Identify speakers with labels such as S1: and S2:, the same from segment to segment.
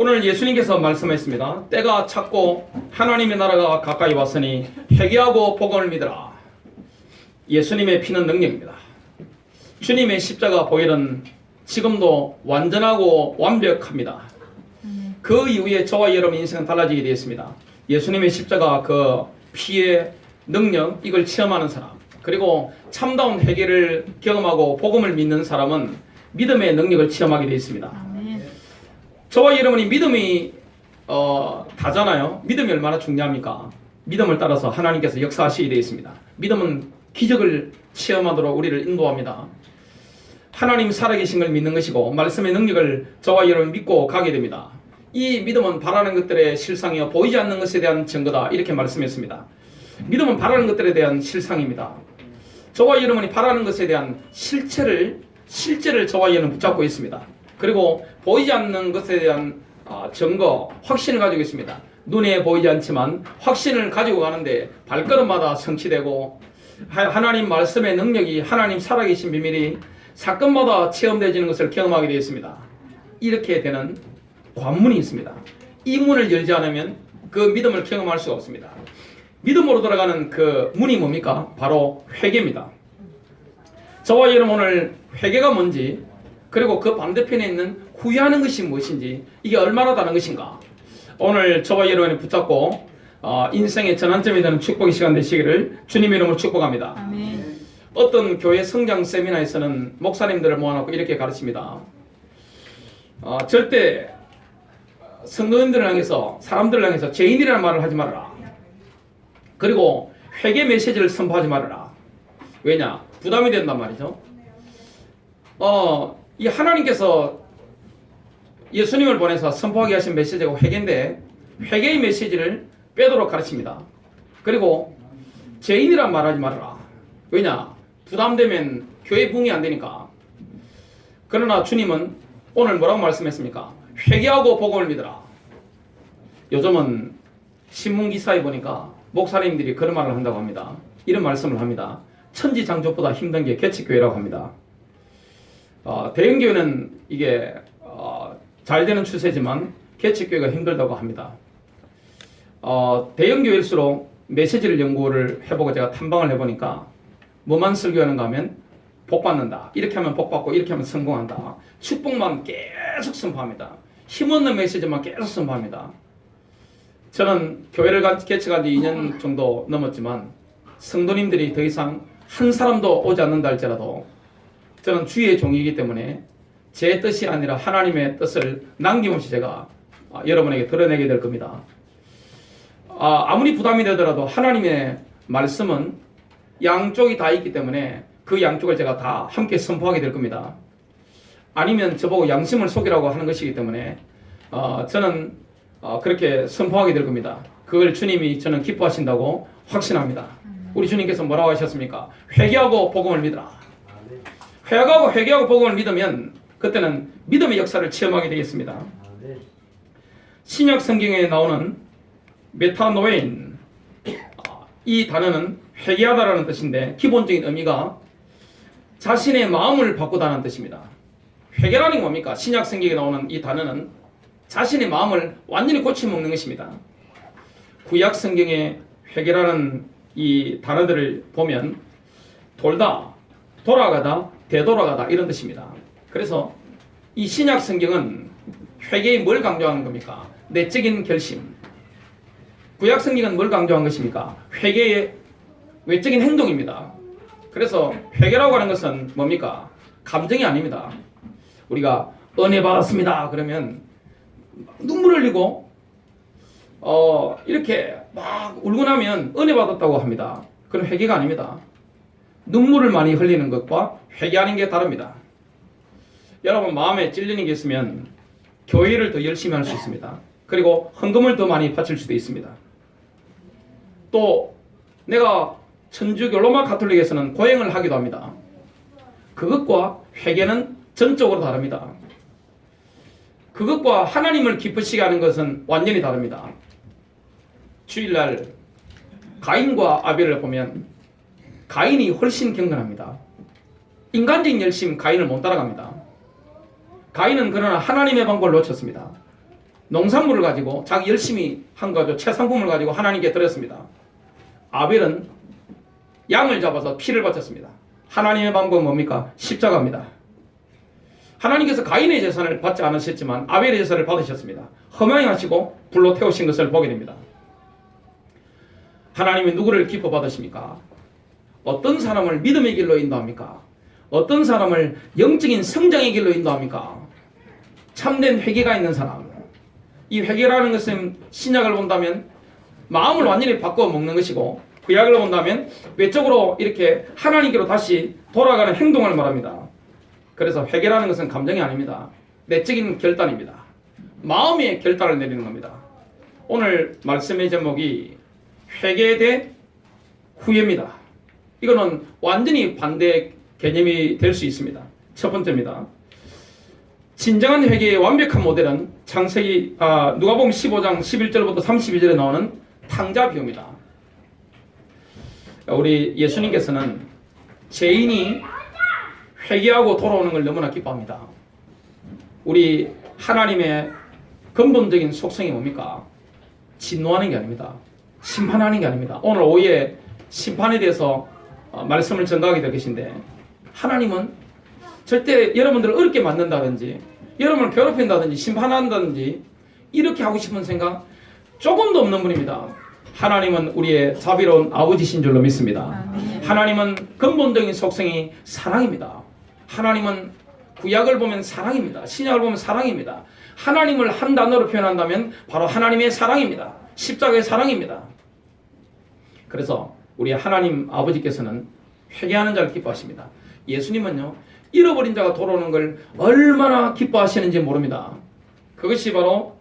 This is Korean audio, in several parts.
S1: 오늘 예수님께서 말씀하셨습니다. 때가 찼고 하나님의 나라가 가까이 왔으니 회개하고 복음을 믿으라. 예수님의 피는 능력입니다. 주님의 십자가 보혈은 지금도 완전하고 완벽합니다. 그 이후에 저와 여러분 인생은 달라지게 되었습니다. 예수님의 십자가 그 피의 능력, 이걸 체험하는 사람, 그리고 참다운 회개를 경험하고 복음을 믿는 사람은 믿음의 능력을 체험하게 되어 있습니다. 저와 여러분이 믿음이 다잖아요. 믿음이 얼마나 중요합니까? 믿음을 따라서 하나님께서 역사하시게 되어 있습니다. 믿음은 기적을 체험하도록 우리를 인도합니다. 하나님 살아계신 걸 믿는 것이고 말씀의 능력을 저와 여러분 믿고 가게 됩니다. 이 믿음은 바라는 것들의 실상이요 보이지 않는 것에 대한 증거다, 이렇게 말씀했습니다. 믿음은 바라는 것들에 대한 실상입니다. 저와 여러분이 바라는 것에 대한 실체를 저와 여러분은 붙잡고 있습니다. 그리고 보이지 않는 것에 대한 증거, 확신을 가지고 있습니다. 눈에 보이지 않지만 확신을 가지고 가는데 발걸음마다 성취되고 하나님 말씀의 능력이, 하나님 살아계신 비밀이 사건마다 체험되어지는 것을 경험하게 되어 있습니다. 이렇게 되는 관문이 있습니다. 이 문을 열지 않으면 그 믿음을 경험할 수가 없습니다. 믿음으로 들어가는 그 문이 뭡니까? 바로 회개입니다. 저와 여러분 오늘 회개가 뭔지, 그리고 그 반대편에 있는 후회하는 것이 무엇인지, 이게 얼마나 다른 것인가, 오늘 저와 여러분이 붙잡고 인생의 전환점이 되는 축복의 시간 되시기를 주님의 이름으로 축복합니다.
S2: 아멘.
S1: 어떤 교회 성장 세미나에서는 목사님들을 모아놓고 이렇게 가르칩니다. 절대 성도님들을 향해서, 사람들을 향해서 죄인이라는 말을 하지 말아라. 그리고 회개 메시지를 선포하지 말아라. 왜냐? 부담이 된단 말이죠. 이 하나님께서 예수님을 보내서 선포하게 하신 메시지가 회개인데 회개의 메시지를 빼도록 가르칩니다. 그리고 죄인이란 말하지 말아라. 왜냐? 부담되면 교회 부흥이 안 되니까. 그러나 주님은 오늘 뭐라고 말씀했습니까? 회개하고 복음을 믿으라. 요즘은 신문기사에 보니까 목사님들이 그런 말을 한다고 합니다. 이런 말씀을 합니다. 천지창조보다 힘든 게 개척교회라고 합니다. 대형교회는 이게 잘 되는 추세지만 개척교회가 힘들다고 합니다. 대형교회일수록 메시지를 연구를 해보고 제가 탐방을 해보니까 뭐만 설교하는가 하면 복 받는다, 이렇게 하면 복 받고 이렇게 하면 성공한다, 축복만 계속 선포합니다. 힘없는 메시지만 계속 선포합니다. 저는 교회를 개척한 지 2년 정도 넘었지만 성도님들이 더 이상 한 사람도 오지 않는다 할지라도 저는 주의 종이기 때문에 제 뜻이 아니라 하나님의 뜻을 남김없이 제가 여러분에게 드러내게 될 겁니다. 아무리 부담이 되더라도 하나님의 말씀은 양쪽이 다 있기 때문에 그 양쪽을 제가 다 함께 선포하게 될 겁니다. 아니면 저보고 양심을 속이라고 하는 것이기 때문에 저는 그렇게 선포하게 될 겁니다. 그걸 주님이 저는 기뻐하신다고 확신합니다. 우리 주님께서 뭐라고 하셨습니까? 회개하고 복음을 믿으라. 회개하고 복음을 믿으면 그때는 믿음의 역사를 체험하게 되겠습니다. 신약 성경에 나오는 메타노에인, 이 단어는 회개하다라는 뜻인데 기본적인 의미가 자신의 마음을 바꾸다는 뜻입니다. 회개라는 게 뭡니까? 신약 성경에 나오는 이 단어는 자신의 마음을 완전히 고쳐먹는 것입니다. 구약 성경의 회개라는 이 단어들을 보면 돌다, 돌아가다, 되돌아가다 이런 뜻입니다. 그래서 이 신약 성경은 회개에 뭘 강조하는 겁니까? 내적인 결심. 구약 성경은 뭘 강조한 것입니까? 회개의 외적인 행동입니다. 그래서 회개라고 하는 것은 뭡니까? 감정이 아닙니다. 우리가 은혜 받았습니다 그러면 눈물 흘리고 이렇게 막 울고 나면 은혜 받았다고 합니다. 그건 회개가 아닙니다. 눈물을 많이 흘리는 것과 회개하는 게 다릅니다. 여러분 마음에 찔리는 게 있으면 교회를 더 열심히 할 수 있습니다. 그리고 헌금을 더 많이 바칠 수도 있습니다. 또 내가 천주교 로마 가톨릭에서는 고행을 하기도 합니다. 그것과 회개는 전적으로 다릅니다. 그것과 하나님을 기쁘시게 하는 것은 완전히 다릅니다. 주일날 가인과 아벨을 보면 가인이 훨씬 경건합니다. 인간적인 열심 가인을 못 따라갑니다. 가인은 그러나 하나님의 방법을 놓쳤습니다. 농산물을 가지고 자기 열심히 한 거죠. 채상품을 가지고 하나님께 드렸습니다. 아벨은 양을 잡아서 피를 바쳤습니다. 하나님의 방법은 뭡니까? 십자가입니다. 하나님께서 가인의 제사를 받지 않으셨지만 아벨의 제사를 받으셨습니다. 허망하시고 불로 태우신 것을 보게 됩니다. 하나님이 누구를 기뻐 받으십니까? 어떤 사람을 믿음의 길로 인도합니까? 어떤 사람을 영적인 성장의 길로 인도합니까? 참된 회개가 있는 사람. 이 회개라는 것은 신약을 본다면 마음을 완전히 바꿔 먹는 것이고, 구약을 본다면 외적으로 이렇게 하나님께로 다시 돌아가는 행동을 말합니다. 그래서 회개라는 것은 감정이 아닙니다. 내적인 결단입니다. 마음의 결단을 내리는 겁니다. 오늘 말씀의 제목이 회개 대 후회입니다. 이거는 완전히 반대 개념이 될 수 있습니다. 첫 번째입니다. 진정한 회개의 완벽한 모델은 창세기 누가복음 15장 11절부터 32절에 나오는 탕자 비유입니다. 우리 예수님께서는 죄인이 회개하고 돌아오는 걸 너무나 기뻐합니다. 우리 하나님의 근본적인 속성이 뭡니까? 진노하는 게 아닙니다. 심판하는 게 아닙니다. 오늘 오후에 심판에 대해서 말씀을 전가하게 될 것인데, 하나님은 절대 여러분들을 어렵게 만든다든지 여러분을 괴롭힌다든지 심판한다든지 이렇게 하고 싶은 생각 조금도 없는 분입니다. 하나님은 우리의 자비로운 아버지신 줄로 믿습니다. 하나님은 근본적인 속성이 사랑입니다. 하나님은 구약을 보면 사랑입니다. 신약을 보면 사랑입니다. 하나님을 한 단어로 표현한다면 바로 하나님의 사랑입니다. 십자가의 사랑입니다. 그래서 우리 하나님 아버지께서는 회개하는 자를 기뻐하십니다. 예수님은요, 잃어버린 자가 돌아오는 걸 얼마나 기뻐하시는지 모릅니다. 그것이 바로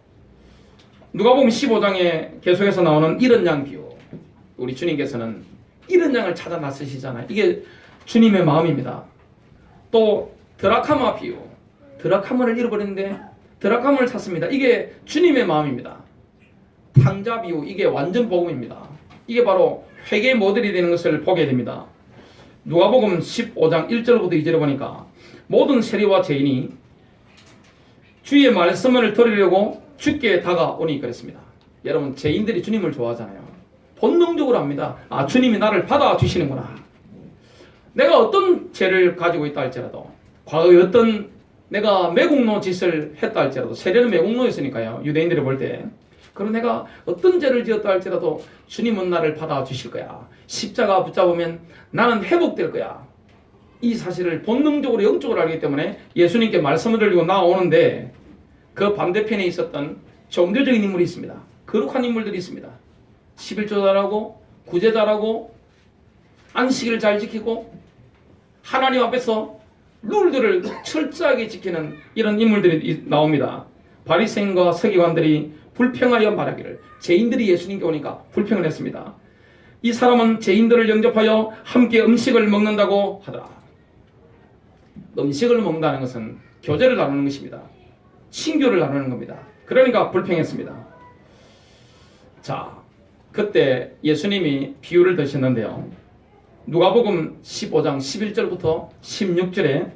S1: 누가복음 15장에 계속해서 나오는 잃은 양 비유. 우리 주님께서는 잃은 양을 찾아 나서시잖아요. 이게 주님의 마음입니다. 또 드라카마 비유. 드라카마를 잃어버렸는데 드라카마를 찾습니다. 이게 주님의 마음입니다. 탕자 비유. 이게 완전 복음입니다. 이게 바로 회개 모델이 되는 것을 보게 됩니다. 누가복음 15장 1절부터 2절에 보니까 모든 세리와 죄인이 주의 말씀을 들으려고 주께 다가오니 그랬습니다. 여러분, 죄인들이 주님을 좋아하잖아요. 본능적으로 압니다. 아, 주님이 나를 받아주시는구나. 내가 어떤 죄를 가지고 있다 할지라도, 과거에 어떤 내가 매국노 짓을 했다 할지라도, 세례는 매국노였으니까요, 유대인들이 볼 때. 그럼 내가 어떤 죄를 지었다 할지라도 주님은 나를 받아주실 거야. 십자가 붙잡으면 나는 회복될 거야. 이 사실을 본능적으로 영적으로 알기 때문에 예수님께 말씀을 드리고 나오는데, 그 반대편에 있었던 종교적인 인물이 있습니다. 거룩한 인물들이 있습니다. 11조 잘하고 구제 잘하고 안식일을 잘 지키고 하나님 앞에서 룰들을 철저하게 지키는 이런 인물들이 나옵니다. 바리새인과 서기관들이 불평하여 말하기를, 죄인들이 예수님께 오니까 불평을 했습니다. 이 사람은 죄인들을 영접하여 함께 음식을 먹는다고 하더라. 음식을 먹는다는 것은 교제를 나누는 것입니다. 친교를 나누는 겁니다. 그러니까 불평했습니다. 자, 그때 예수님이 비유를 드셨는데요. 누가복음 15장 11절부터 16절에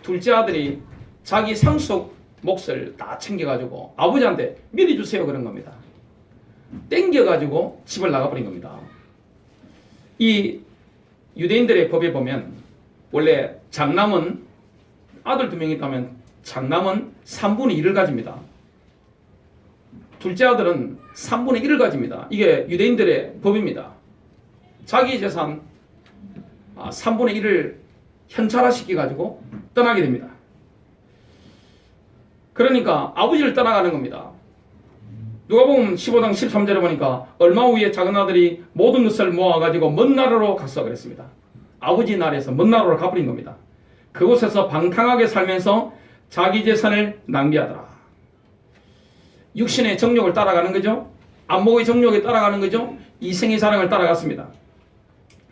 S1: 둘째 아들이 자기 상속 몫을 다 챙겨가지고 아버지한테 미리 주세요 그런 겁니다. 땡겨가지고 집을 나가버린 겁니다. 이 유대인들의 법에 보면 원래 장남은 아들 2명이 있다면 장남은 3분의 1을 가집니다. 둘째 아들은 3분의 1을 가집니다. 이게 유대인들의 법입니다. 자기 재산 3분의 1을 현찰화시켜가지고 떠나게 됩니다. 그러니까 아버지를 떠나가는 겁니다. 누가복음 15장 13절에 보니까 얼마 후에 작은 아들이 모든 것을 모아가지고 먼 나라로 갔어 그랬습니다. 아버지 나라에서 먼 나라로 가버린 겁니다. 그곳에서 방탕하게 살면서 자기 재산을 낭비하더라. 육신의 정욕을 따라가는 거죠. 안목의 정욕에 따라가는 거죠. 이생의 사랑을 따라갔습니다.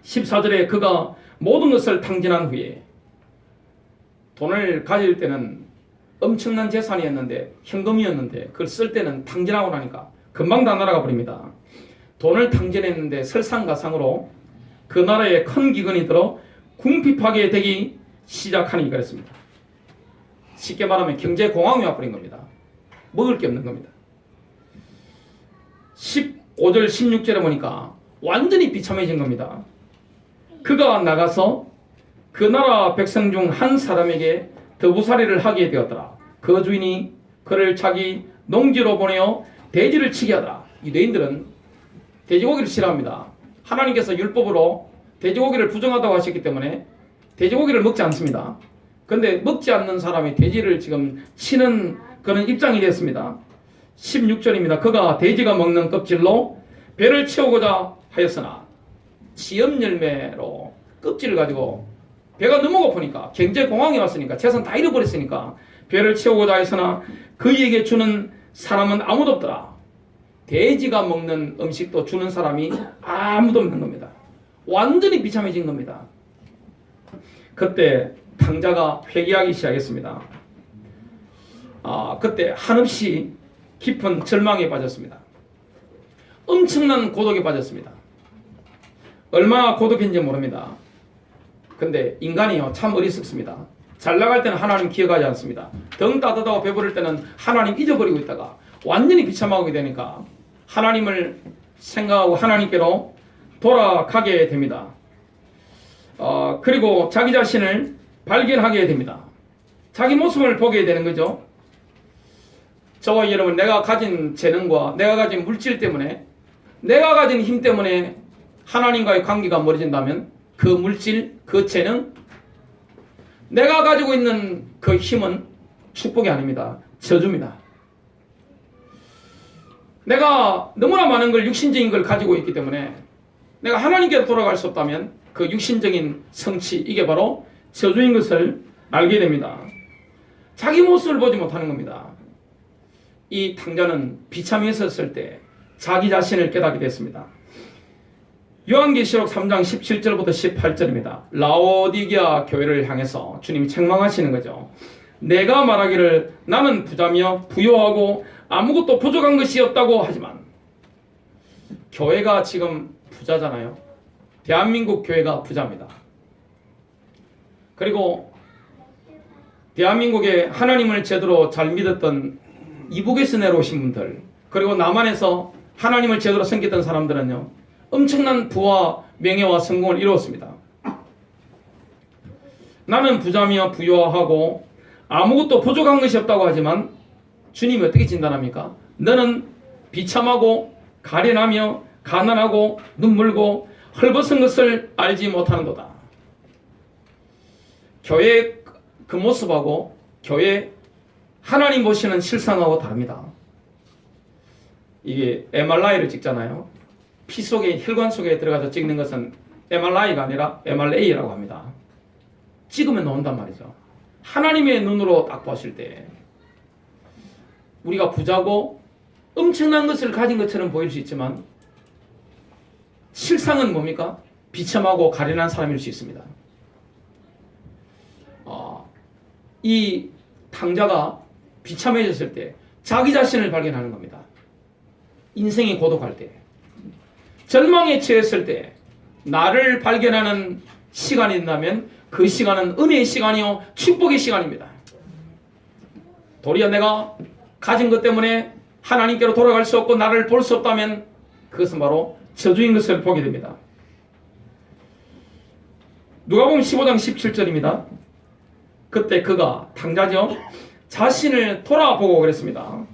S1: 14절에 그가 모든 것을 탕진한 후에, 돈을 가질 때는 엄청난 재산이었는데, 현금이었는데 그걸 쓸 때는 탕진하고 나니까 금방 다 날아가 버립니다. 돈을 탕진했는데 설상가상으로 그 나라에 큰 기근이 들어 궁핍하게 되기 시작하니 그랬습니다. 쉽게 말하면 경제공황이 와버린 겁니다. 먹을 게 없는 겁니다. 15절 16절에 보니까 완전히 비참해진 겁니다. 그가 나가서 그 나라 백성 중 한 사람에게 더부살이를 하게 되었더라. 그 주인이 그를 자기 농지로 보내어 돼지를 치게 하더라. 유대인들은 돼지고기를 싫어합니다. 하나님께서 율법으로 돼지고기를 부정하다고 하셨기 때문에 돼지고기를 먹지 않습니다. 그런데 먹지 않는 사람이 돼지를 지금 치는 그런 입장이 됐습니다. 16절입니다. 그가 돼지가 먹는 껍질로 배를 채우고자 하였으나 시험 열매로 껍질을 가지고 배가 너무 고프니까 경제 공황이 왔으니까 재산 다 잃어버렸으니까 배를 채우고자 했으나 그에게 주는 사람은 아무도 없더라. 돼지가 먹는 음식도 주는 사람이 아무도 없는 겁니다. 완전히 비참해진 겁니다. 그때 탕자가 회개하기 시작했습니다. 그때 한없이 깊은 절망에 빠졌습니다. 엄청난 고독에 빠졌습니다. 얼마나 고독했는지 모릅니다. 근데 인간이요 참 어리석습니다. 잘 나갈 때는 하나님 기억하지 않습니다. 등 따뜻하고 배부를 때는 하나님 잊어버리고 있다가 완전히 비참하게 되니까 하나님을 생각하고 하나님께로 돌아가게 됩니다. 그리고 자기 자신을 발견하게 됩니다. 자기 모습을 보게 되는 거죠. 저와 여러분, 내가 가진 재능과 내가 가진 물질 때문에, 내가 가진 힘 때문에 하나님과의 관계가 멀어진다면 그 물질, 그 재능, 내가 가지고 있는 그 힘은 축복이 아닙니다. 저주입니다. 내가 너무나 많은 걸, 육신적인 걸 가지고 있기 때문에 내가 하나님께로 돌아갈 수 없다면 그 육신적인 성취, 이게 바로 저주인 것을 알게 됩니다. 자기 모습을 보지 못하는 겁니다. 이 탕자는 비참했었을 때 자기 자신을 깨닫게 됐습니다. 요한계시록 3장 17절부터 18절입니다. 라오디게아 교회를 향해서 주님이 책망하시는 거죠. 내가 말하기를 나는 부자며 부요하고 아무것도 부족한 것이 없다고 하지만, 교회가 지금 부자잖아요. 대한민국 교회가 부자입니다. 그리고 대한민국에 하나님을 제대로 잘 믿었던 이북에서 내려오신 분들, 그리고 남한에서 하나님을 제대로 섬겼던 사람들은요, 엄청난 부와 명예와 성공을 이루었습니다. 나는 부자며 부유하고 아무것도 부족한 것이 없다고 하지만 주님이 어떻게 진단합니까? 너는 비참하고 가련하며 가난하고 눈물고 헐벗은 것을 알지 못하는도다. 교회의 그 모습하고 교회 하나님 보시는 실상하고 다릅니다. 이게 MRI를 찍잖아요. 피 속에, 혈관 속에 들어가서 찍는 것은 MRI가 아니라 MRA라고 합니다. 찍으면 나온단 말이죠. 하나님의 눈으로 딱 보실 때 우리가 부자고 엄청난 것을 가진 것처럼 보일 수 있지만 실상은 뭡니까? 비참하고 가련한 사람일 수 있습니다. 이 탕자가 비참해졌을 때 자기 자신을 발견하는 겁니다. 인생이 고독할 때, 절망에 처했을 때 나를 발견하는 시간이 있다면 그 시간은 은혜의 시간이요 축복의 시간입니다. 도리어 내가 가진 것 때문에 하나님께로 돌아갈 수 없고 나를 볼 수 없다면 그것은 바로 저주인 것을 보게 됩니다. 누가복음 15장 17절입니다. 그때 그가, 탕자죠, 자신을 돌아보고 그랬습니다.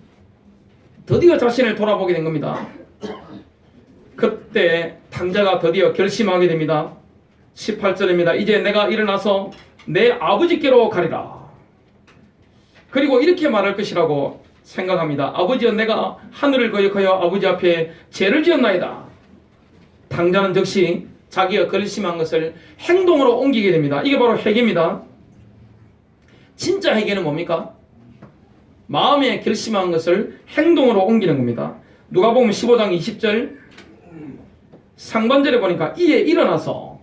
S1: 드디어 자신을 돌아보게 된 겁니다. 그때 탕자가 드디어 결심하게 됩니다. 18절입니다. 이제 내가 일어나서 내 아버지께로 가리라. 그리고 이렇게 말할 것이라고 생각합니다. 아버지여, 내가 하늘을 거역하여 아버지 앞에 죄를 지었나이다. 탕자는 즉시 자기가 결심한 것을 행동으로 옮기게 됩니다. 이게 바로 회개입니다. 진짜 회개는 뭡니까? 마음에 결심한 것을 행동으로 옮기는 겁니다. 누가복음 15장 20절 상반절에 보니까 이에 일어나서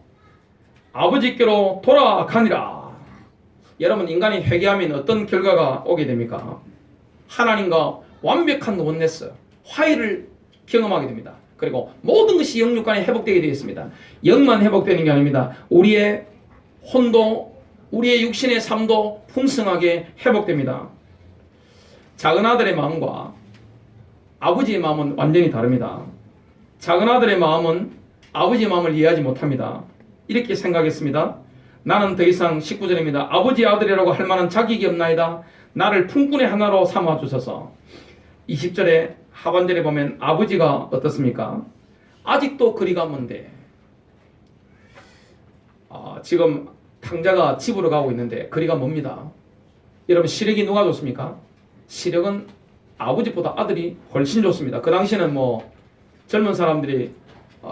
S1: 아버지께로 돌아가니라. 여러분, 인간이 회개하면 어떤 결과가 오게 됩니까? 하나님과 완벽한 원네스, 화해를 경험하게 됩니다. 그리고 모든 것이 영육간에 회복되게 되어 있습니다. 영만 회복되는 게 아닙니다. 우리의 혼도, 우리의 육신의 삶도 풍성하게 회복됩니다. 작은 아들의 마음과 아버지의 마음은 완전히 다릅니다. 작은 아들의 마음은 아버지의 마음을 이해하지 못합니다. 이렇게 생각했습니다. 나는 더 이상 19절입니다. 아버지의 아들이라고 할 만한 자격이 없나이다. 나를 품꾼의 하나로 삼아 주소서. 20절에 하반절에 보면 아버지가 어떻습니까? 아직도 거리가 먼데 지금 탕자가 집으로 가고 있는데 거리가 멉니다. 여러분 시력이 누가 좋습니까? 시력은 아버지보다 아들이 훨씬 좋습니다. 그 당시에는 뭐 젊은 사람들이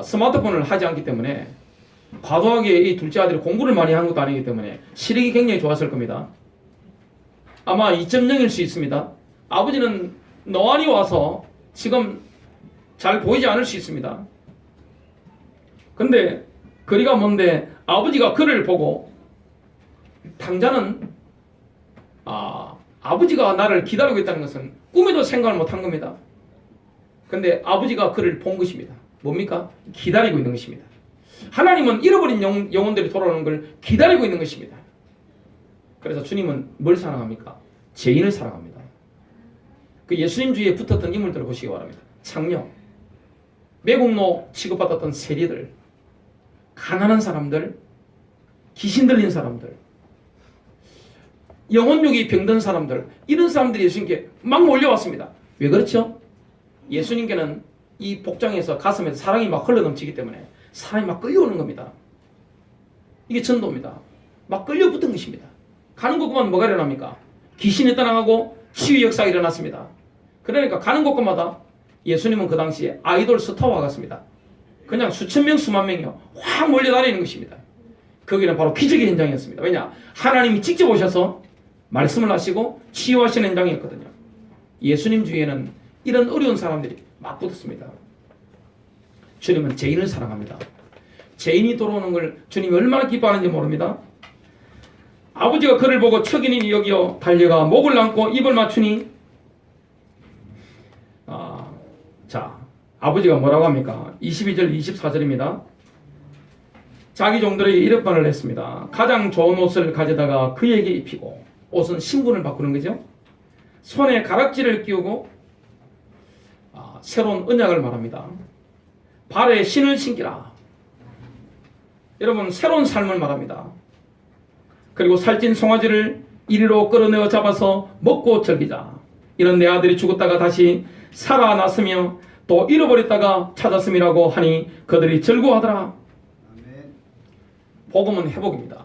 S1: 스마트폰을 하지 않기 때문에 과도하게 이 둘째 아들이 공부를 많이 한 것도 아니기 때문에 시력이 굉장히 좋았을 겁니다. 아마 2.0일 수 있습니다. 아버지는 노안이 와서 지금 잘 보이지 않을 수 있습니다. 근데 거리가 먼데 아버지가 그를 보고 탕자는 아버지가 나를 기다리고 있다는 것은 꿈에도 생각을 못한 겁니다. 근데 아버지가 그를 본 것입니다. 뭡니까? 기다리고 있는 것입니다. 하나님은 잃어버린 영혼들이 돌아오는 걸 기다리고 있는 것입니다. 그래서 주님은 뭘 사랑합니까? 죄인을 사랑합니다. 그 예수님 주위에 붙었던 인물들을 보시기 바랍니다. 창녀, 매국노 취급받았던 세리들, 가난한 사람들, 귀신 들린 사람들, 영혼력이 병든 사람들, 이런 사람들이 예수님께 막 몰려왔습니다. 왜 그렇죠? 예수님께는 이 복장에서 가슴에서 사랑이 막 흘러넘치기 때문에 사람이 막 끌려오는 겁니다. 이게 전도입니다. 막 끌려붙은 것입니다. 가는 곳만 뭐가 일어납니까? 귀신이 떠나가고 치유 역사가 일어났습니다. 그러니까 가는 곳마다 예수님은 그 당시에 아이돌 스타와 같습니다. 그냥 수천 명, 수만 명이요 확 몰려다니는 것입니다. 거기는 바로 기적의 현장이었습니다. 왜냐? 하나님이 직접 오셔서 말씀을 하시고 치유하시는 현장이었거든요. 예수님 주위에는 이런 어려운 사람들이 막 붙었습니다. 주님은 죄인을 사랑합니다. 죄인이 돌아오는 걸 주님이 얼마나 기뻐하는지 모릅니다. 아버지가 그를 보고 척인이 여기어 달려가 목을 안고 입을 맞추니 자, 아버지가 뭐라고 합니까? 22절 24절입니다. 자기 종들에게 이런 말을 했습니다. 가장 좋은 옷을 가져다가 그에게 입히고, 옷은 신분을 바꾸는 거죠. 손에 가락지를 끼우고 새로운 언약을 말합니다. 발에 신을 신기라. 여러분, 새로운 삶을 말합니다. 그리고 살찐 송아지를 이리로 끌어내어 잡아서 먹고 즐기자. 이런 내 아들이 죽었다가 다시 살아났으며 또 잃어버렸다가 찾았음이라고 하니 그들이 즐거워하더라. 복음은 회복입니다.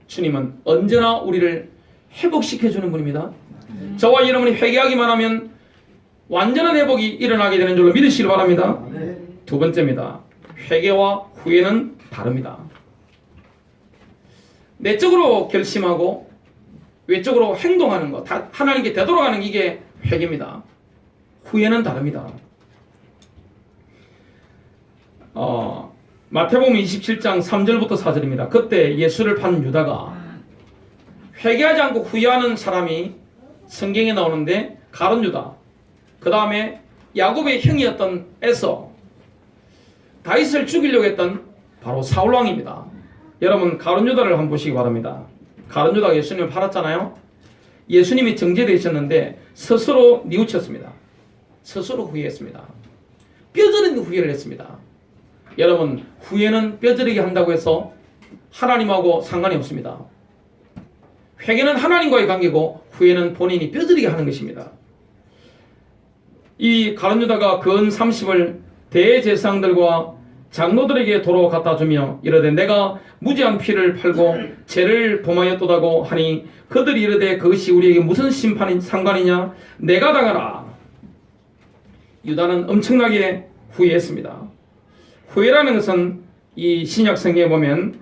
S1: 주님은 언제나 우리를 회복시켜주는 분입니다. 저와 여러분이 회개하기만 하면 완전한 회복이 일어나게 되는 줄로 믿으시길 바랍니다. 두 번째입니다. 회개와 후회는 다릅니다. 내적으로 결심하고 외적으로 행동하는 것, 하나님께 되돌아가는 이게 회개입니다. 후회는 다릅니다. 마태복음 27장 3절부터 4절입니다. 그때 예수를 판 유다가 회개하지 않고 후회하는 사람이 성경에 나오는데 가룟 유다, 그 다음에 야곱의 형이었던 에서, 다윗을 죽이려고 했던 바로 사울 왕입니다. 여러분, 가룟 유다를 한번 보시기 바랍니다. 가룟 유다가 예수님을 팔았잖아요. 예수님이 정죄되셨는데 스스로 뉘우쳤습니다. 스스로 후회했습니다. 뼈저리는 후회를 했습니다. 여러분, 후회는 뼈저리게 한다고 해서 하나님하고 상관이 없습니다. 회개는 하나님과의 관계고 후회는 본인이 뼈저리게 하는 것입니다. 이 가룟 유다가 근 30을 대제사장들과 장로들에게 도로 갖다 주며 이르되 내가 무지한 피를 팔고 죄를 범하였도다고 하니 그들이 이르되 그것이 우리에게 무슨 심판이 상관이냐, 내가 당하라. 유다는 엄청나게 후회했습니다. 후회라는 것은 이 신약 성경에 보면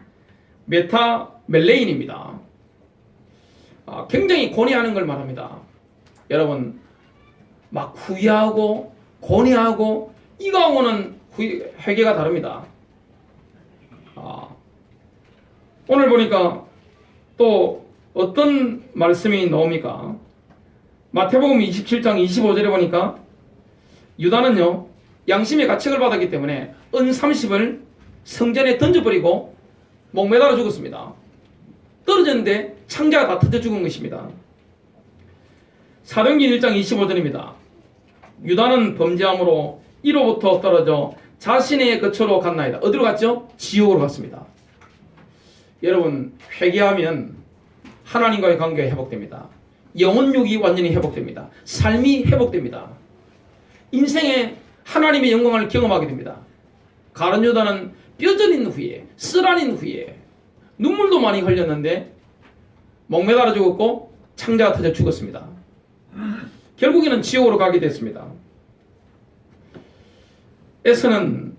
S1: 메타멜레인입니다. 굉장히 고뇌하는 걸 말합니다. 여러분, 막 후회하고 고뇌하고 이거하고는 회개가 다릅니다. 오늘 보니까 또 어떤 말씀이 나옵니까? 마태복음 27장 25절에 보니까 유다는요, 양심의 가책을 받았기 때문에 은 30을 성전에 던져버리고 목매달아 죽었습니다. 떨어졌는데 창자가 다 터져 죽은 것입니다. 사도행전 1장 25절입니다. 유다는 범죄함으로 이로부터 떨어져 자신의 거처로 갔나이다. 어디로 갔죠? 지옥으로 갔습니다. 여러분, 회개하면 하나님과의 관계가 회복됩니다. 영혼육이 완전히 회복됩니다. 삶이 회복됩니다. 인생에 하나님의 영광을 경험하게 됩니다. 가룟 유다는 뼈저린 후에, 쓰라린 후에 눈물도 많이 흘렸는데 목매달아 죽었고 창자가 터져 죽었습니다. 결국에는 지옥으로 가게 됐습니다. 에서는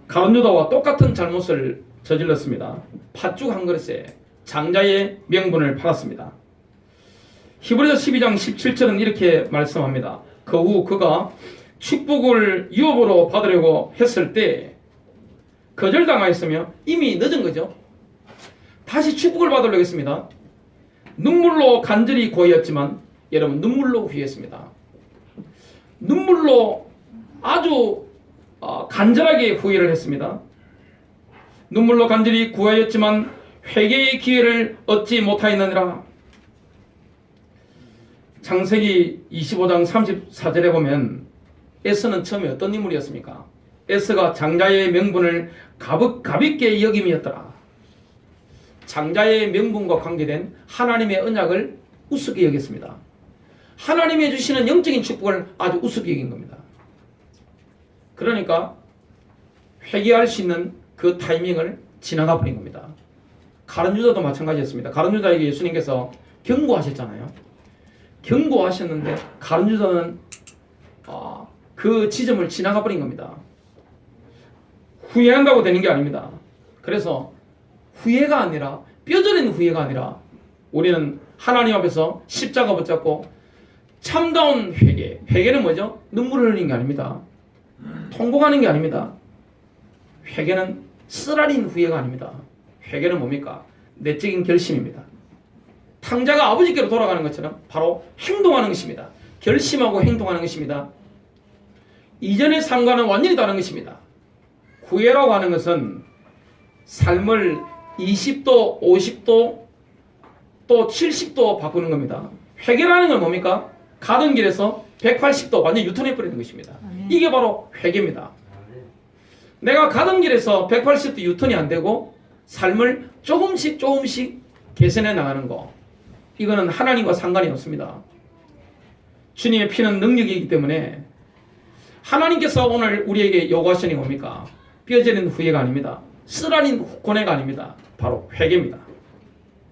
S1: 가룟 유다와 똑같은 잘못을 저질렀습니다. 팥죽 한 그릇에 장자의 명분을 팔았습니다. 히브리서 12장 17절은 이렇게 말씀합니다. 그 후 그가 축복을 유업으로 받으려고 했을 때 거절당하였으며 이미 늦은 거죠. 다시 축복을 받으려고 했습니다. 눈물로 간절히 고하였지만 여러분, 눈물로 후회했습니다. 눈물로 아주 간절하게 후회를 했습니다. 눈물로 간절히 구하였지만 회개의 기회를 얻지 못하였느니라. 창세기 25장 34절에 보면 에서는 처음에 어떤 인물이었습니까? 에서가 장자의 명분을 가볍게 여김이었더라. 장자의 명분과 관계된 하나님의 언약을 우습게 여겼습니다. 하나님이 주시는 영적인 축복을 아주 우습게 여긴 겁니다. 그러니까 회개할 수 있는 그 타이밍을 지나가 버린 겁니다. 가룟 유다도 마찬가지였습니다. 가룟 유다에게 예수님께서 경고하셨잖아요. 경고하셨는데 가룟 유다는 그 지점을 지나가 버린 겁니다. 후회한다고 되는 게 아닙니다. 그래서 후회가 아니라, 뼈저린 후회가 아니라 우리는 하나님 앞에서 십자가 붙잡고 참다운 회개. 회개는 뭐죠? 눈물을 흘리는 게 아닙니다. 통곡하는 게 아닙니다. 회개는 쓰라린 후회가 아닙니다. 회개는 뭡니까? 내적인 결심입니다. 탕자가 아버지께로 돌아가는 것처럼 바로 행동하는 것입니다. 결심하고 행동하는 것입니다. 이전의 삶과는 완전히 다른 것입니다. 후회라고 하는 것은 삶을 20도, 50도, 또 70도 바꾸는 겁니다. 회개라는 건 뭡니까? 가던 길에서 180도 완전히 유턴해버리는 것입니다. 이게 바로 회개입니다. 내가 가던 길에서 180도 유턴이 안 되고 삶을 조금씩 개선해 나가는 거, 이거는 하나님과 상관이 없습니다. 주님의 피는 능력이기 때문에 하나님께서 오늘 우리에게 요구하시는 게 뭡니까? 뼈저린 후회가 아닙니다. 쓰라린 고뇌가 아닙니다. 바로 회개입니다.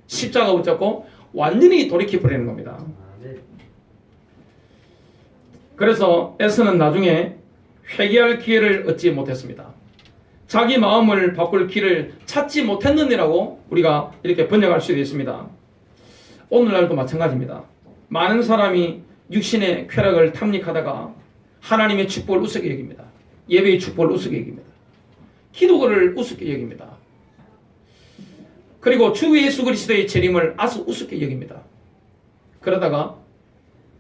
S1: 십자가 붙잡고 완전히 돌이켜버리는 겁니다. 그래서 에서는 나중에 회개할 기회를 얻지 못했습니다. 자기 마음을 바꿀 길을 찾지 못했느니라고 우리가 이렇게 번역할 수도 있습니다. 오늘날도 마찬가지입니다. 많은 사람이 육신의 쾌락을 탐닉하다가 하나님의 축복을 우습게 여깁니다. 예배의 축복을 우습게 여깁니다. 기도를 우습게 여깁니다. 그리고 주 예수 그리스도의 재림을 아주 우습게 여깁니다. 그러다가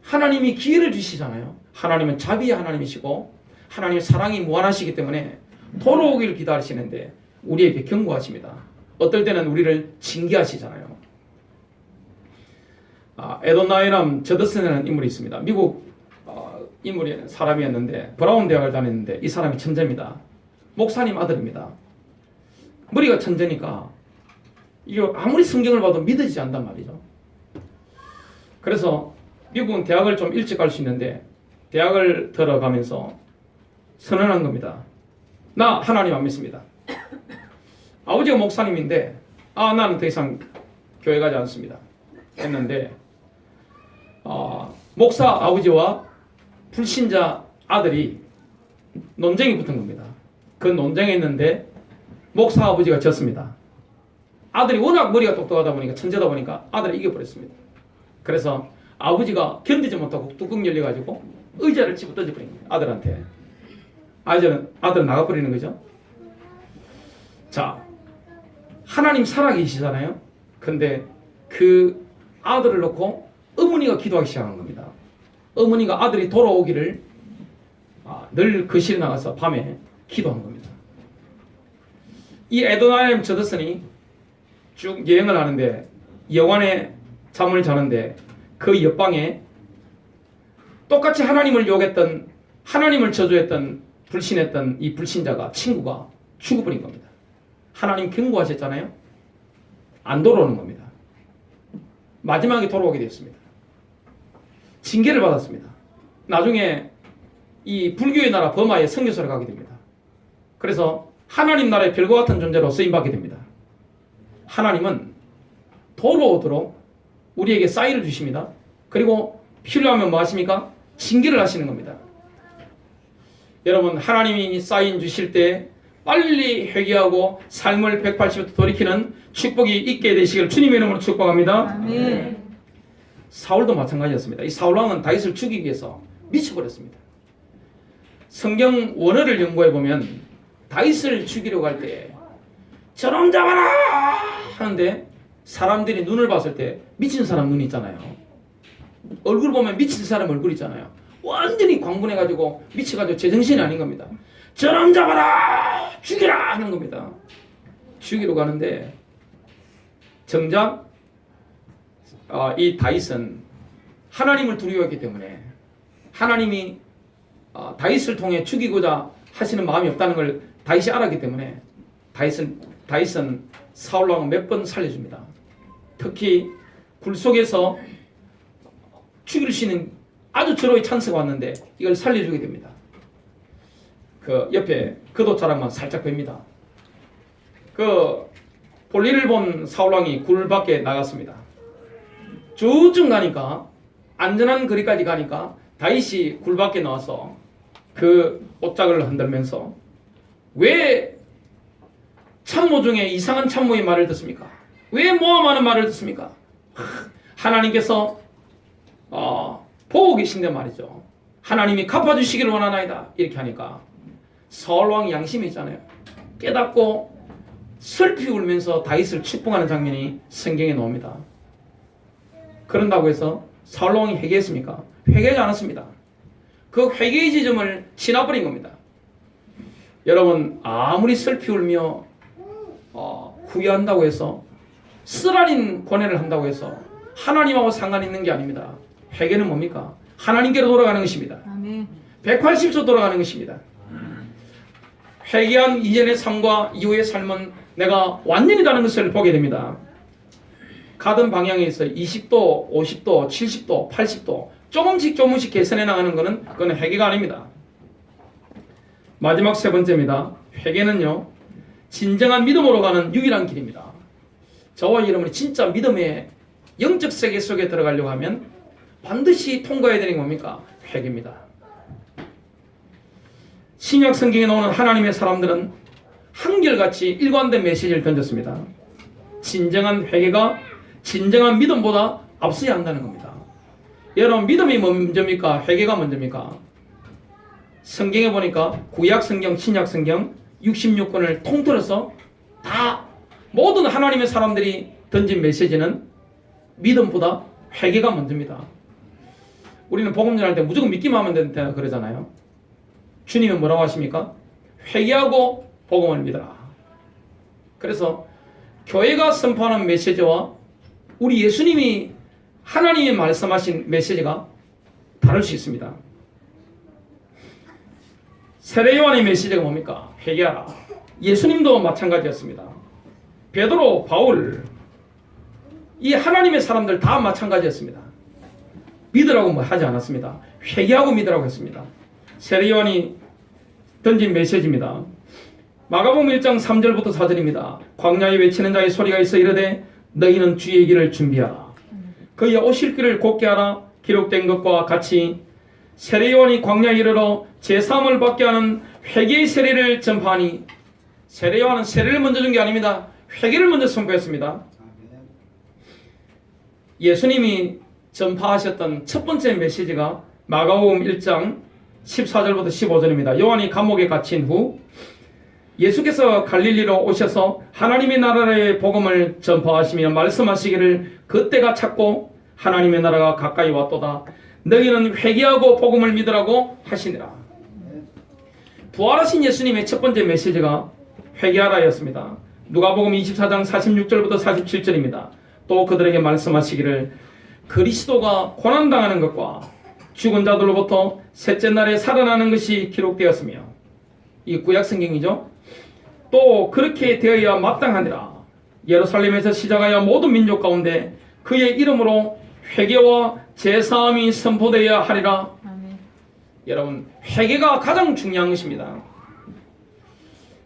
S1: 하나님이 기회를 주시잖아요. 하나님은 자비의 하나님이시고 하나님의 사랑이 무한하시기 때문에 돌아오기를 기다리시는데 우리에게 경고하십니다. 어떨 때는 우리를 징계하시잖아요. 에도나이람 저더슨이라는 인물이 있습니다. 미국 인물이 사람이었는데 브라운 대학을 다녔는데 이 사람이 천재입니다. 목사님 아들입니다. 머리가 천재니까 이게 아무리 성경을 봐도 믿어지지 않단 말이죠. 그래서 미국은 대학을 좀 일찍 갈 수 있는데 대학을 들어가면서 선언한 겁니다. 나 하나님 안 믿습니다. 아버지가 목사님인데 나는 더 이상 교회 가지 않습니다 했는데 목사 아버지와 불신자 아들이 논쟁이 붙은 겁니다. 그 논쟁에 있는데 목사 아버지가 졌습니다. 아들이 워낙 머리가 똑똑하다 보니까 천재다 보니까 아들을 이겨버렸습니다. 그래서 아버지가 견디지 못하고 뚜껑 열려가지고 의자를 집어 던져버린 거예요. 아들한테. 아들은 나가버리는 거죠. 자, 하나님 살아계시잖아요. 근데 그 아들을 놓고 어머니가 기도하기 시작한 겁니다. 어머니가 아들이 돌아오기를 늘 거실에 나가서 밤에 기도한 겁니다. 이 에도나임 저더슨이 쭉 여행을 하는데 여관에 잠을 자는데 그 옆방에 똑같이 하나님을 욕했던, 하나님을 저주했던, 불신했던 이 불신자가, 친구가 죽어버린 겁니다. 하나님 경고하셨잖아요. 안 돌아오는 겁니다. 마지막에 돌아오게 됐습니다. 징계를 받았습니다. 나중에 이 불교의 나라 버마에 선교사를 가게 됩니다. 그래서 하나님 나라의 별과 같은 존재로 쓰임받게 됩니다. 하나님은 돌아오도록 우리에게 사인을 주십니다. 그리고 필요하면 뭐 하십니까? 징계를 하시는 겁니다. 여러분, 하나님이 사인 주실 때 빨리 회개하고 삶을 180도 돌이키는 축복이 있게 되시길 주님의 이름으로 축복합니다.
S2: 아멘.
S1: 사울도 마찬가지였습니다. 이 사울왕은 다윗을 죽이기 위해서 미쳐버렸습니다. 성경 원어를 연구해 보면 다윗을 죽이려고 할 때 저놈 잡아라 하는데 사람들이 눈을 봤을 때 미친 사람 눈이 있잖아요. 얼굴 보면 미친 사람 얼굴 있잖아요. 완전히 광분해가지고 미쳐가지고 제정신이 아닌 겁니다. 저놈 잡아라 죽이라 하는 겁니다. 죽이러 가는데 정작 이 다윗은 하나님을 두려워했기 때문에 하나님이 다윗을 통해 죽이고자 하시는 마음이 없다는 걸 다윗이 알았기 때문에 다윗은 사울왕을 몇 번 살려줍니다. 특히 굴 속에서 죽일 수 있는 아주 절호의 찬스가 왔는데 이걸 살려주게 됩니다. 그 옆에 그도자락만 살짝 봅니다. 그 볼일을 본 사울왕이 굴 밖에 나갔습니다. 쭉쭉 가니까 안전한 거리까지 가니까 다윗이 굴 밖에 나와서 그 옷장을 흔들면서 왜 참모 중에 이상한 참모의 말을 듣습니까? 왜 모함하는 말을 듣습니까? 하나님께서 보고 계신데 말이죠. 하나님이 갚아주시기를 원하나이다. 이렇게 하니까 사울왕이 양심이 있잖아요. 깨닫고 슬피 울면서 다윗을 축복하는 장면이 성경에 나옵니다. 그런다고 해서 사울왕이 회개했습니까? 회개하지 않았습니다. 그 회개의 지점을 지나버린 겁니다. 여러분, 아무리 슬피 울며 후회한다고 해서 쓰라린 고뇌를 한다고 해서 하나님하고 상관이 있는 게 아닙니다. 회개는 뭡니까? 하나님께로 돌아가는 것입니다.
S2: 아멘.
S1: 180도 돌아가는 것입니다. 회개한 이전의 삶과 이후의 삶은 내가 완전히 다른 것을 보게 됩니다. 가던 방향에서 20도, 50도, 70도, 80도 조금씩 개선해 나가는 것은 그건 회개가 아닙니다. 마지막 세 번째입니다. 회개는요, 진정한 믿음으로 가는 유일한 길입니다. 저와 여러분이 진짜 믿음의 영적 세계 속에 들어가려고 하면 반드시 통과해야 되는 게 뭡니까? 회개입니다. 신약 성경에 나오는 하나님의 사람들은 한결같이 일관된 메시지를 던졌습니다. 진정한 회개가 진정한 믿음보다 앞서야 한다는 겁니다. 여러분, 믿음이 먼저입니까? 회개가 먼저입니까? 성경에 보니까 구약 성경, 신약 성경 66권을 통틀어서 다 모든 하나님의 사람들이 던진 메시지는 믿음보다 회개가 먼저입니다. 우리는 복음 전할 때 무조건 믿기만 하면 된다 그러잖아요. 주님은 뭐라고 하십니까? 회개하고 복음을 믿어라. 그래서 교회가 선포하는 메시지와 우리 예수님이 하나님이 말씀하신 메시지가 다를 수 있습니다. 세례 요한의 메시지가 뭡니까? 회개하라. 예수님도 마찬가지였습니다. 베드로, 바울, 이 하나님의 사람들 다 마찬가지였습니다. 믿으라고 뭐 하지 않았습니다. 회개하고 믿으라고 했습니다. 세례 요한이 던진 메시지입니다. 마가복음 1장 3절부터 4절입니다. 광야에 외치는 자의 소리가 있어 이르되 너희는 주의 길을 준비하라. 그의 오실 길을 곧게 하라. 기록된 것과 같이 세례 요한이 광야에 이르러 제사함을 받게 하는 회개의 세례를 전파하니, 세례 요한은 세례를 먼저 준 게 아닙니다. 회개를 먼저 선포했습니다. 예수님이 전파하셨던 첫 번째 메시지가 마가복음 1장 14절부터 15절입니다. 요한이 감옥에 갇힌 후 예수께서 갈릴리로 오셔서 하나님의 나라의 복음을 전파하시며 말씀하시기를 그때가 찼고 하나님의 나라가 가까이 왔도다. 너희는 회개하고 복음을 믿으라고 하시니라. 부활하신 예수님의 첫 번째 메시지가 회개하라였습니다. 누가복음 24장 46절부터 47절입니다. 또 그들에게 말씀하시기를 그리스도가 고난당하는 것과 죽은 자들로부터 셋째 날에 살아나는 것이 기록되었으며, 이 구약 성경이죠. 또 그렇게 되어야 마땅하니라. 예루살렘에서 시작하여 모든 민족 가운데 그의 이름으로 회개와 제사함이 선포되어야 하리라.
S2: 아멘.
S1: 여러분, 회개가 가장 중요한 것입니다.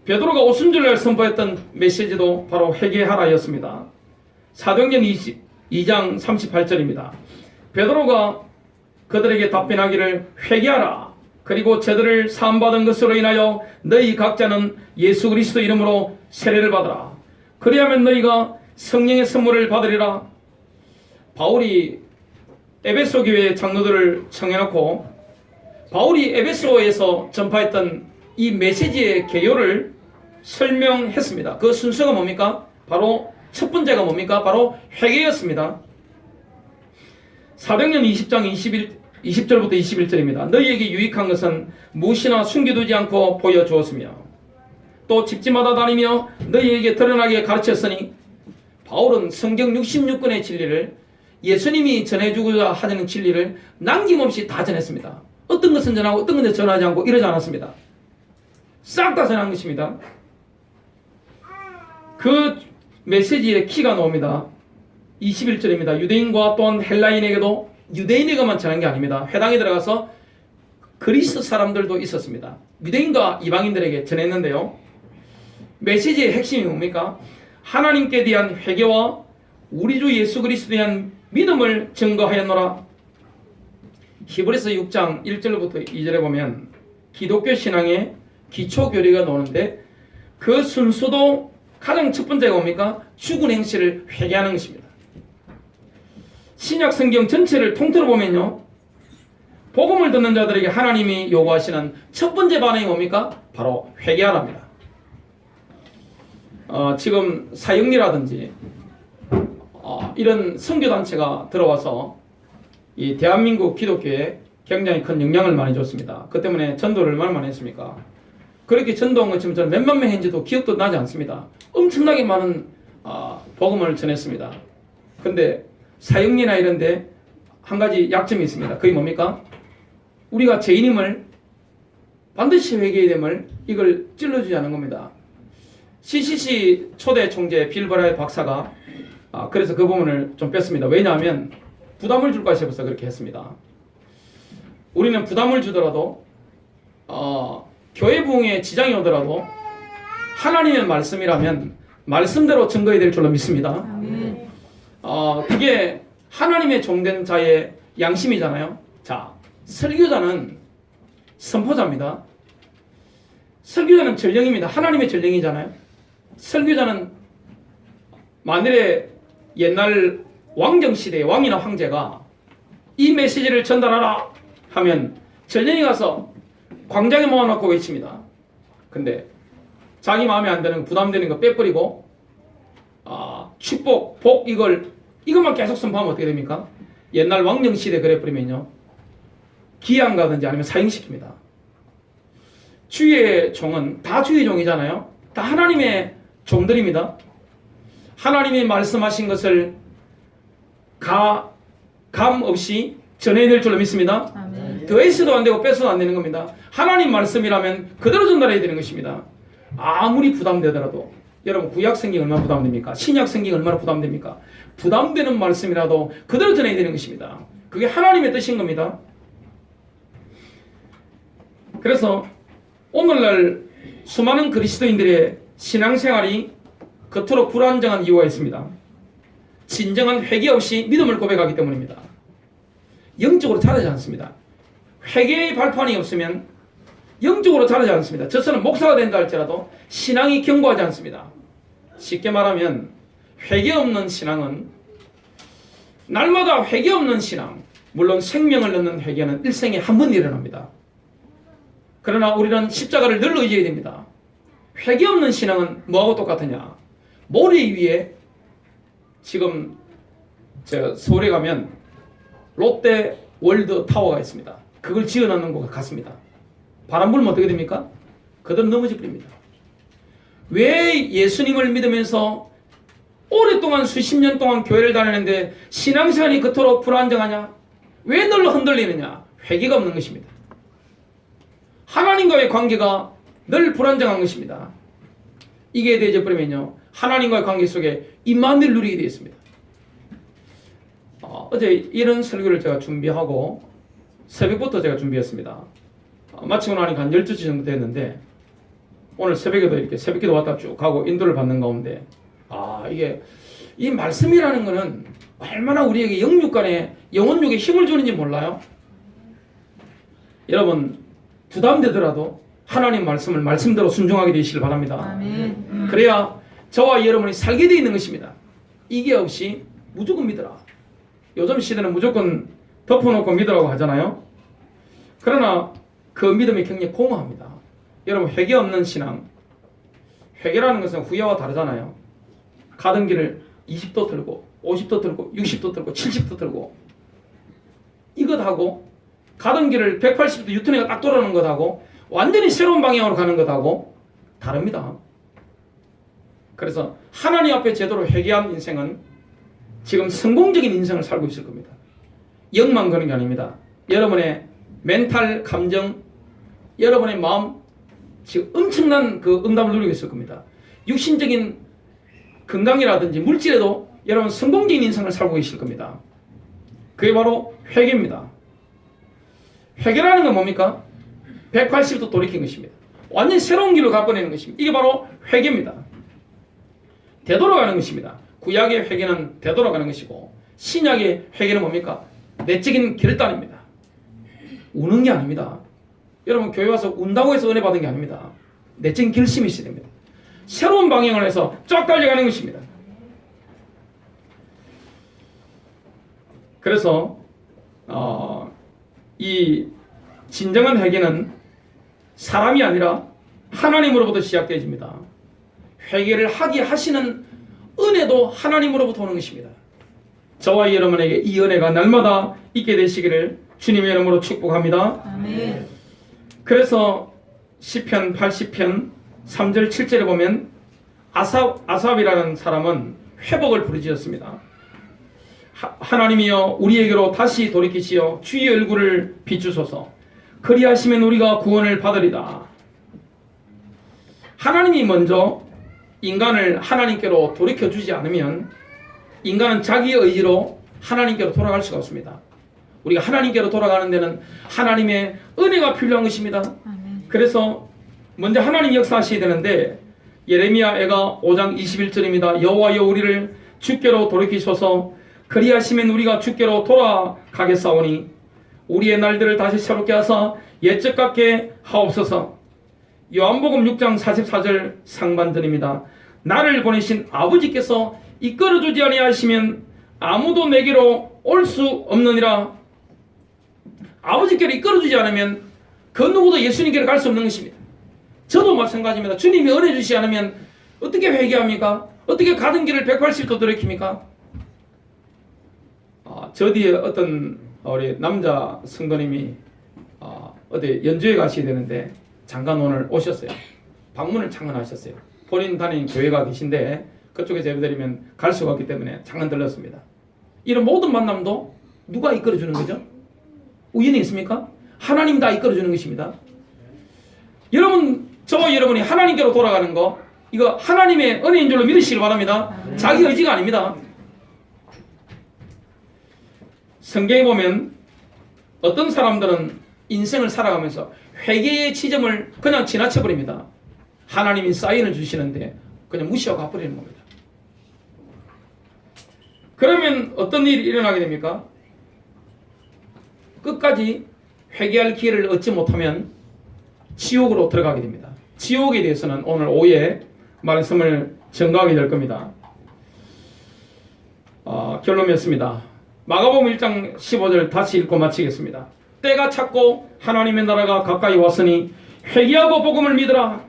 S1: 베드로가 오순절날 선포했던 메시지도 바로 회개하라였습니다. 사도행전 2장 38절입니다. 베드로가 그들에게 답변하기를 회개하라. 그리고 저들을 사함받은 것으로 인하여 너희 각자는 예수 그리스도 이름으로 세례를 받으라. 그리하면 너희가 성령의 선물을 받으리라. 바울이 에베소 교회 장로들을 청해놓고 바울이 에베소에서 전파했던 이 메시지의 개요를 설명했습니다. 그 순서가 뭡니까? 바로 첫 번째가 뭡니까? 바로 회개였습니다. 사도행전 20장 20절부터 21절입니다. 너희에게 유익한 것은 무엇이나 숨겨두지 않고 보여주었으며 또 집집마다 다니며 너희에게 드러나게 가르쳤으니, 바울은 성경 66권의 진리를, 예수님이 전해주고자 하는 진리를 남김없이 다 전했습니다. 어떤 것은 전하고 어떤 것은 전하지 않고 이러지 않았습니다. 싹 다 전한 것입니다. 그 메시지의 키가 나옵니다. 21절입니다. 유대인과 또한 헬라인에게도, 유대인에게만 전한 게 아닙니다. 회당에 들어가서 그리스 사람들도 있었습니다. 유대인과 이방인들에게 전했는데요. 메시지의 핵심이 뭡니까? 하나님께 대한 회개와 우리 주 예수 그리스도에 대한 믿음을 증거하였노라. 히브리서 6장 1절부터 2절에 보면 기독교 신앙의 기초 교리가 나오는데, 그 순서도 가장 첫 번째가 뭡니까? 죽은 행실을 회개하는 것입니다. 신약 성경 전체를 통틀어 보면요, 복음을 듣는 자들에게 하나님이 요구하시는 첫 번째 반응이 뭡니까? 바로 회개하랍니다. 지금 사형리라든지 이런 선교단체가 들어와서 이 대한민국 기독교에 굉장히 큰 영향을 많이 줬습니다. 그 때문에 전도를 얼마나 많이 했습니까? 그렇게 전도한 것 지금 저는 몇만 명 했는지도 기억도 나지 않습니다. 엄청나게 많은 복음을 전했습니다. 근데 사형리나 이런데 한 가지 약점이 있습니다. 그게 뭡니까? 우리가 죄인임을 반드시 회개해야 됨을 이걸 찔러주지 않은 겁니다. CCC 초대 총재 빌 버라이 박사가 그래서 그 부분을 좀 뺐습니다. 왜냐하면 부담을 줄까 싶어서 그렇게 했습니다. 우리는 부담을 주더라도 교회 부흥에 지장이 오더라도 하나님의 말씀이라면 말씀대로 증거해야 될 줄로 믿습니다. 그게 하나님의 종된 자의 양심이잖아요. 자, 설교자는 선포자입니다. 설교자는 전령입니다. 하나님의 전령이잖아요. 설교자는 만일에 옛날 왕정시대의 왕이나 황제가 이 메시지를 전달하라 하면 전령이 가서 광장에 모아놓고 외칩니다. 근데 자기 마음에 안 드는 거, 부담되는 거 빼버리고 축복, 복 이것만 계속 선포하면 어떻게 됩니까? 옛날 왕정시대 그래버리면요, 기양 가든지 아니면 사형시킵니다. 주의 종은 다 주의 종이잖아요. 다 하나님의 종들입니다. 하나님이 말씀하신 것을 감 없이 전해야 될 줄로 믿습니다.
S2: 아멘.
S1: 더해서도 안 되고 빼서도 안 되는 겁니다. 하나님 말씀이라면 그대로 전달해야 되는 것입니다. 아무리 부담되더라도, 여러분 구약 성경 얼마나 부담됩니까? 신약 성경 얼마나 부담됩니까? 부담되는 말씀이라도 그대로 전해야 되는 것입니다. 그게 하나님의 뜻인 겁니다. 그래서 오늘날 수많은 그리스도인들의 신앙생활이 그토록 불안정한 이유가 있습니다. 진정한 회개 없이 믿음을 고백하기 때문입니다. 영적으로 자라지 않습니다. 회개의 발판이 없으면 영적으로 자라지 않습니다. 저서는 목사가 된다 할지라도 신앙이 견고하지 않습니다. 쉽게 말하면 회개 없는 신앙은, 날마다 회개 없는 신앙, 물론 생명을 넣는 회개는 일생에 한 번 일어납니다. 그러나 우리는 십자가를 늘 의지해야 됩니다. 회개 없는 신앙은 뭐하고 똑같으냐? 모래 위에, 지금 제가 서울에 가면 롯데 월드 타워가 있습니다. 그걸 지어놓는 것 같습니다. 바람 불면 어떻게 됩니까? 그대로 넘어져 버립니다. 왜 예수님을 믿으면서 오랫동안 수십 년 동안 교회를 다니는데 신앙생활이 그토록 불안정하냐? 왜 널 흔들리느냐? 회개가 없는 것입니다. 하나님과의 관계가 늘 불안정한 것입니다. 이게 되어버리면요, 하나님과의 관계 속에 임마누엘 누리게 되어 있습니다. 어제 이런 설교를 제가 준비하고 새벽부터 제가 준비했습니다. 마치고 나니까 한 12시 정도 됐는데 오늘 새벽에도 이렇게 새벽기도 왔다 쭉 가고 인도를 받는 가운데 이게 이 말씀이라는 거는 얼마나 우리에게 영육간에 영혼육에 힘을 주는지 몰라요? 여러분 부담되더라도 하나님 말씀을 말씀대로 순종하게 되시길 바랍니다.
S2: 아멘.
S1: 그래야 저와 여러분이 살게 되어 있는 것입니다. 이게 없이 무조건 믿어라. 요즘 시대는 무조건 덮어놓고 믿으라고 하잖아요. 그러나 그 믿음이 굉장히 공허합니다. 여러분 회개 없는 신앙, 회개라는 것은 후회와 다르잖아요. 가던 길을 20도 들고 50도 들고 60도 들고 70도 들고 이것하고 가던 길을 180도 유턴해가 딱 돌아오는 것하고 완전히 새로운 방향으로 가는 것하고 다릅니다. 그래서 하나님 앞에 제대로 회개한 인생은 지금 성공적인 인생을 살고 있을 겁니다. 영만 거는 게 아닙니다. 여러분의 멘탈, 감정, 여러분의 마음 지금 엄청난 그 응답을 누리고 있을 겁니다. 육신적인 건강이라든지 물질에도 여러분 성공적인 인생을 살고 계실 겁니다. 그게 바로 회개입니다. 회개라는 건 뭡니까? 180도 돌이킨 것입니다. 완전히 새로운 길로 가버리는 것입니다. 이게 바로 회개입니다. 되돌아가는 것입니다. 구약의 회개는 되돌아가는 것이고 신약의 회개는 뭡니까? 내적인 결단입니다. 우는 게 아닙니다. 여러분 교회 와서 운다고 해서 은혜 받은 게 아닙니다. 내적인 결심이 있어야 됩니다. 새로운 방향을 해서 쫙 달려가는 것입니다. 그래서 이 진정한 회개는 사람이 아니라 하나님으로부터 시작되어집니다. 회개를 하게 하시는 은혜도 하나님으로부터 오는 것입니다. 저와 여러분에게 이 은혜가 날마다 있게 되시기를 주님의 이름으로 축복합니다.
S2: 아멘.
S1: 그래서 시편 80편 3절 7절에 보면 아삽이라는 사람은 회복을 부르짖었습니다. 하나님이여 우리에게로 다시 돌이키시어 주의 얼굴을 비추소서. 그리하시면 우리가 구원을 받으리다. 하나님이 먼저 인간을 하나님께로 돌이켜주지 않으면 인간은 자기의 의지로 하나님께로 돌아갈 수가 없습니다. 우리가 하나님께로 돌아가는 데는 하나님의 은혜가 필요한 것입니다.
S2: 아멘.
S1: 그래서 먼저 하나님 역사하셔야 되는데 예레미야가 5장 21절입니다. 여호와여 우리를 주께로 돌이키소서. 그리하시면 우리가 주께로 돌아가겠사오니 우리의 날들을 다시 새롭게 하사 옛적 같게 하옵소서. 요한복음 6장 44절 상반절입니다. 나를 보내신 아버지께서 이끌어주지 아니하시면 아무도 내게로 올 수 없느니라. 아버지께로 이끌어주지 않으면 그 누구도 예수님께로 갈 수 없는 것입니다. 저도 마찬가지입니다. 주님이 은혜 주시지 않으면 어떻게 회개합니까? 어떻게 가던 길을 180도 돌이킵니까? 저 뒤에 어떤 우리 남자 성도님이 어디 연주회 가셔야 되는데 잠깐 오늘 오셨어요. 방문을 잠깐 하셨어요. 본인 다니는 교회가 계신데 그쪽에 제배드리면 갈 수가 없기 때문에 잠깐 들렀습니다. 이런 모든 만남도 누가 이끌어주는 거죠? 우연이 있습니까? 하나님 다 이끌어주는 것입니다. 여러분, 저와 여러분이 하나님께로 돌아가는 거 이거 하나님의 은혜인 줄로 믿으시길 바랍니다. 자기 의지가 아닙니다. 성경에 보면 어떤 사람들은 인생을 살아가면서 회개의 지점을 그냥 지나쳐버립니다. 하나님이 사인을 주시는데 그냥 무시하고 가버리는 겁니다. 그러면 어떤 일이 일어나게 됩니까? 끝까지 회개할 기회를 얻지 못하면 지옥으로 들어가게 됩니다. 지옥에 대해서는 오늘 오후에 말씀을 전가하게 될 겁니다. 결론이었습니다. 마가복음 1장 15절 다시 읽고 마치겠습니다. 때가 찼고 하나님의 나라가 가까이 왔으니 회개하고 복음을 믿으라.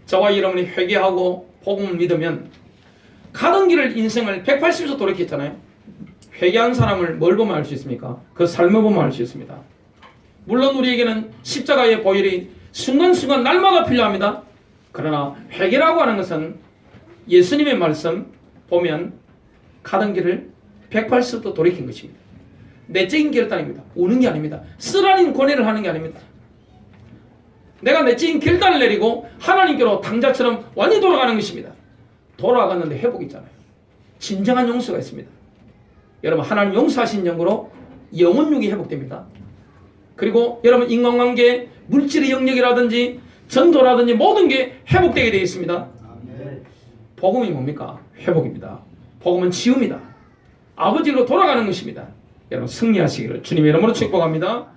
S1: 저와 여러분이 회개하고 복음을 믿으면 가던 길을 인생을 180도 돌이켰잖아요. 회개한 사람을 뭘 보면 알 수 있습니까? 그 삶을 보면 알 수 있습니다. 물론 우리에게는 십자가의 보혈이 순간순간 날마다 필요합니다. 그러나 회개라고 하는 것은 예수님의 말씀, 보면 가던 길을 180도 돌이킨 것입니다. 내적인 결단입니다. 우는 게 아닙니다. 쓰라린 권해를 하는 게 아닙니다. 내가 내적인 결단을 내리고 하나님께로 당자처럼 완전히 돌아가는 것입니다. 돌아갔는데 회복이 있잖아요. 진정한 용서가 있습니다. 여러분, 하나님 용서하신 영으로 영혼육이 회복됩니다. 그리고 여러분, 인간관계, 물질의 영역이라든지 전도라든지 모든 게 회복되게 되어 있습니다. 복음이 뭡니까? 회복입니다. 복음은 치유입니다. 아버지로 돌아가는 것입니다. 여러분, 승리하시기를 주님의 이름으로 축복합니다.